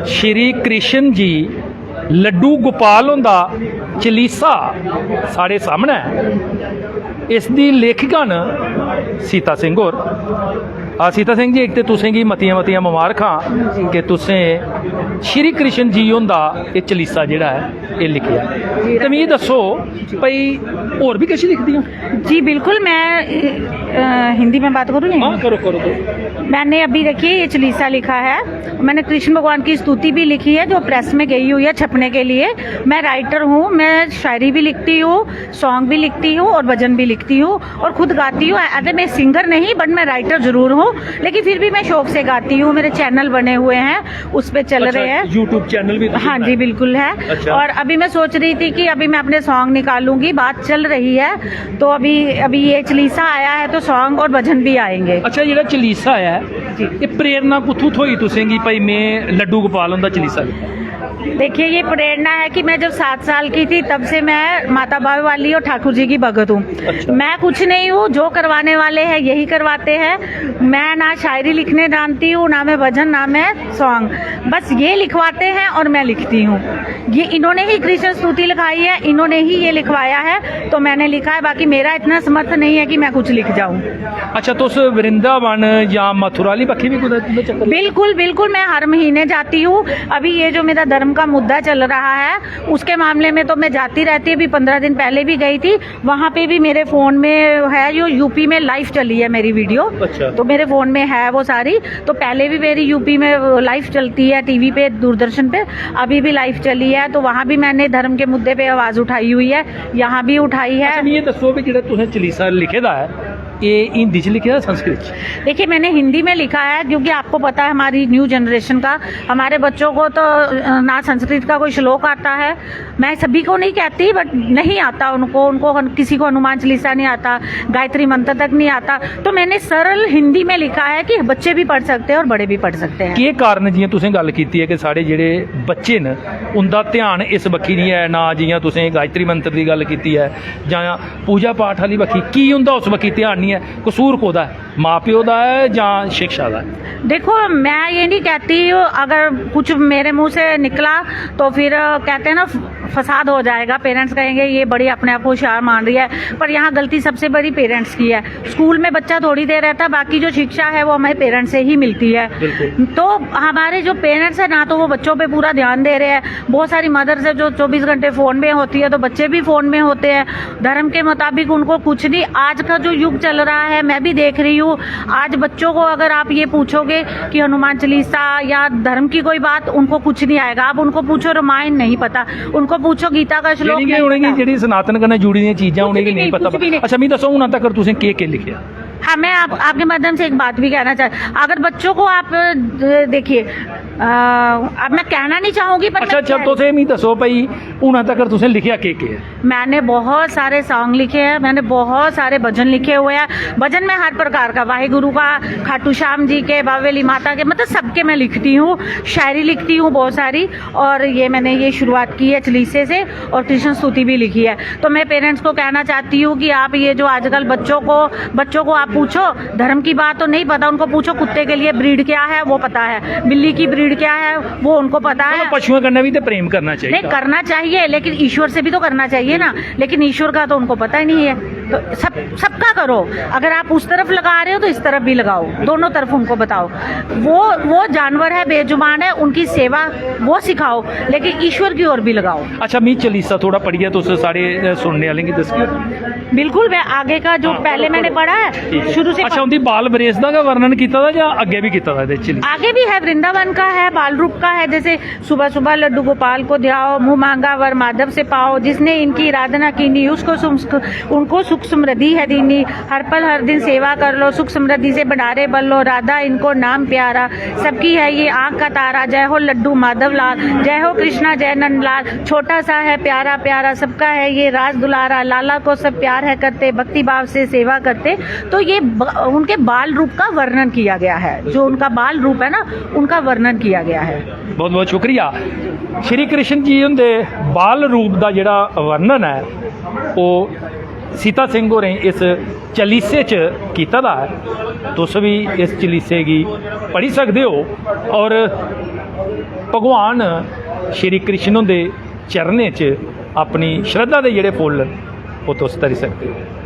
श्री कृष्ण जी लड्डू गोपाल होंदा चलीसा साढ़े सामने है। इसकी लेखिका न सीता सिंह होर। सीता सिंह जी, एक तो तुसें मतियां मतियां मुबारखां कि तुसें श्री कृष्ण जी होंदा ये चलीसा जिहड़ा है ये लिखिया। तो मिगी दसो भाई होर भी किश लिखदी हो? जी बिल्कुल, मैं हिंदी में बात करूँ? हाँ करो करो। मैंने अभी देखिए ये चलीसा लिखा है। मैंने कृष्ण भगवान की स्तुति भी लिखी है जो प्रेस में गई हुई है छपने के लिए। मैं राइटर हूँ, मैं शायरी भी लिखती हूँ, सॉन्ग भी लिखती हूँ और भजन भी लिखती हूँ और खुद गाती हूँ। अगर मैं सिंगर नहीं बट मैं राइटर जरूर हूँ, लेकिन फिर भी मैं शौक से गाती हूँ। मेरे चैनल बने हुए हैं, उस पर चल रहे हैं। यूट्यूब चैनल भी? हाँ जी बिल्कुल है। और अभी मैं सोच रही थी कि अभी मैं अपने सॉन्ग निकालूंगी, बात चल रही है। तो अभी ये चलीसा आया है तो सॉन्ग और भजन भी आएंगे। अच्छा, जो चलीसा आया है ये प्रेरणा कुत्थों थोई तुसें कि भाई मैं लड्डू गोपाल होंदा चलीसा? देखिए ये प्रेरणा है कि मैं जब 7 साल की थी तब से मैं माता बावे वाली और ठाकुर जी की भगत हूँ। अच्छा। मैं कुछ नहीं हूँ, जो करवाने वाले हैं यही करवाते हैं। मैं ना शायरी लिखने जानती हूँ, ना मैं भजन, ना मैं सॉन्ग, बस ये लिखवाते हैं और मैं लिखती हूँ। ये इन्होंने ही कृष्ण स्तुति लिखाई है, इन्होंने ही ये लिखवाया है तो मैंने लिखा है। बाकी मेरा इतना समर्थ नहीं है कि मैं कुछ लिख जाऊँ। अच्छा, तो उस वृंदावन या मथुरा वाली पक्षी भी कुछ? बिल्कुल बिल्कुल, मैं हर महीने जाती हूँ। अभी ये जो मेरा धर्म का मुद्दा चल रहा है उसके मामले में तो मैं जाती रहती है। अभी 15 दिन पहले भी गई थी। वहाँ पे भी मेरे फोन में है, जो यूपी में लाइव चली है मेरी वीडियो। अच्छा। तो मेरे फोन में है वो सारी। तो पहले भी मेरी यूपी में लाइव चलती है, टीवी पे, दूरदर्शन पे, अभी भी लाइव चली है। तो वहाँ भी मैंने धर्म के मुद्दे पे आवाज उठाई हुई है, यहाँ भी उठाई है। अच्छा, ये दसो भी जो तुसें चलीसा लिखे दा है ये हिंदी च लिखे संस्कृत? देखिए मैंने हिंदी में लिखा है क्योंकि आपको पता है हमारी न्यू जनरेशन का, हमारे बच्चों को तो ना संस्कृत का कोई श्लोक आता है। मैं सभी को नहीं कहती बट नहीं आता उनको किसी को हनुमान चालीसा नहीं आता, गायत्री मंत्र तक नहीं आता। तो मैंने सरल हिंदी में लिखा है कि बच्चे भी पढ़ सकते हैं और बड़े भी पढ़ सकते हैं। ये कारण जियां तुसें गल कीती है कि साढ़े जेह्ड़े बच्चे न उनका ध्यान इस बक्खी नहीं है, ना जियां तुसें गायत्री मंत्र की गल कीती है जां पूजा पाठ वाली बक्खी, की उनका उस बक्खी ध्यान नहीं है? कसूर कोदा है, माँ प्यो का है जां शिक्षा का है? देखो मैं ये नहीं कहती, अगर कुछ मेरे मुंह से निकला तो फिर कहते हैं ना फसाद हो जाएगा। पेरेंट्स कहेंगे ये बड़ी अपने आप को होशियार मान रही है, पर यहाँ गलती सबसे बड़ी पेरेंट्स की है। स्कूल में बच्चा थोड़ी देर रहता है, बाकी जो शिक्षा है वो हमें पेरेंट्स से ही मिलती है। तो हमारे जो पेरेंट्स है ना तो वो बच्चों पे पूरा ध्यान दे रहे हैं। बहुत सारी मदर्स है जो 24 घंटे फोन में होती है, तो बच्चे भी फोन में होते हैं। धर्म के मुताबिक उनको कुछ नहीं। आज का जो युग चल रहा है मैं भी देख रही हूँ, आज बच्चों को अगर आप ये पूछोगे कि हनुमान चालीसा या धर्म की कोई बात, उनको कुछ नहीं आएगा। आप उनको पूछो रामायण नहीं पता, उनको पूछो गीता का श्लोक नहीं पता। जी सनातन कन्नै जुड़ी दी चीज़ां उन्हें नहीं पता। अच्छा मैं दसो हुण तक तुसें केह् लिखिया? हाँ, मैं आपके माध्यम से एक बात भी कहना चाहती, अगर बच्चों को आप देखिए, अब मैं कहना नहीं चाहूंगी पर अच्छा तुसें मी दसो भाई हुण तक तुसें लिखिया केह्? मैंने बहुत सारे सॉन्ग लिखे हैं, मैंने बहुत सारे भजन लिखे हुए हैं। भजन में हर प्रकार का, वाहिगुरु का, खाटू श्याम जी के, बावेली माता के, मतलब सबके मैं लिखती हूँ। शायरी लिखती हूँ बहुत सारी, और ये मैंने ये शुरुआत की है चलीसे से, और कृष्ण स्तुति भी लिखी है। तो मैं पेरेंट्स को कहना चाहती हूँ कि आप ये जो आजकल बच्चों को आप पूछो धर्म की बात तो नहीं पता, उनको पूछो कुत्ते के लिए ब्रीड क्या है वो पता है, बिल्ली की ब्रीड क्या है वो उनको पता है। पशुओं करना भी तो प्रेम करना चाहिए। नहीं करना चाहिए, लेकिन ईश्वर से भी तो करना चाहिए ना। लेकिन ईश्वर का तो उनको पता ही नहीं है। तो सबका करो। अगर आप उस तरफ लगा रहे हो तो इस तरफ भी लगाओ, दोनों तरफ उनको बताओ। वो जानवर है, बेजुबान है, उनकी सेवा वो सिखाओ, लेकिन ईश्वर की ओर भी लगाओ। अच्छा मैं चलीसा थोड़ा पढ़िया तो सारे सुनने वाले की दसिए। बिल्कुल, मैं आगे का जो पहले मैंने पढ़ा है शुरू से। अच्छा उनकी बाल बरेसदा का वर्णन किया था या आगे भी किया था? आगे भी है, वृंदावन का है, बाल रूप का है। जैसे सुबह सुबह लड्डू गोपाल को ध्याओ, मुँह मांगा वर माधव से पाओ, जिसने इनकी आराधना कीनी उनको सुख समृद्धि है दीनी, हर पल हर दिन सेवा कर लो, सुख समृद्धि से भंडारे बल लो, राधा इनको नाम प्यारा, सबकी है ये आँख का तारा, जय हो लड्डू माधव लाल, जय हो कृष्णा जय नंदलाल, छोटा सा है प्यारा प्यारा, सबका है ये राज दुलारा, लाला को सब प्यार है करते, भक्ति भाव से सेवा करते। तो ये उनके बाल रूप का वर्णन किया गया है, जो उनका बाल रूप है ना उनका वर्णन किया गया है। बहुत बहुत शुक्रिया। श्री कृष्ण जी उनके बाल रूप का जिहड़ा वर्णन है वो सीता सिंह होरें इस चलीसे च कीता दा है। तुस भी इस चलीसे की पढ़ी सकते हो और भगवान श्री कृष्ण दे चरणें च अपनी श्रद्धा दे जेह्ड़े फुੱਲ ਉਹ तुस धरी सकते हो।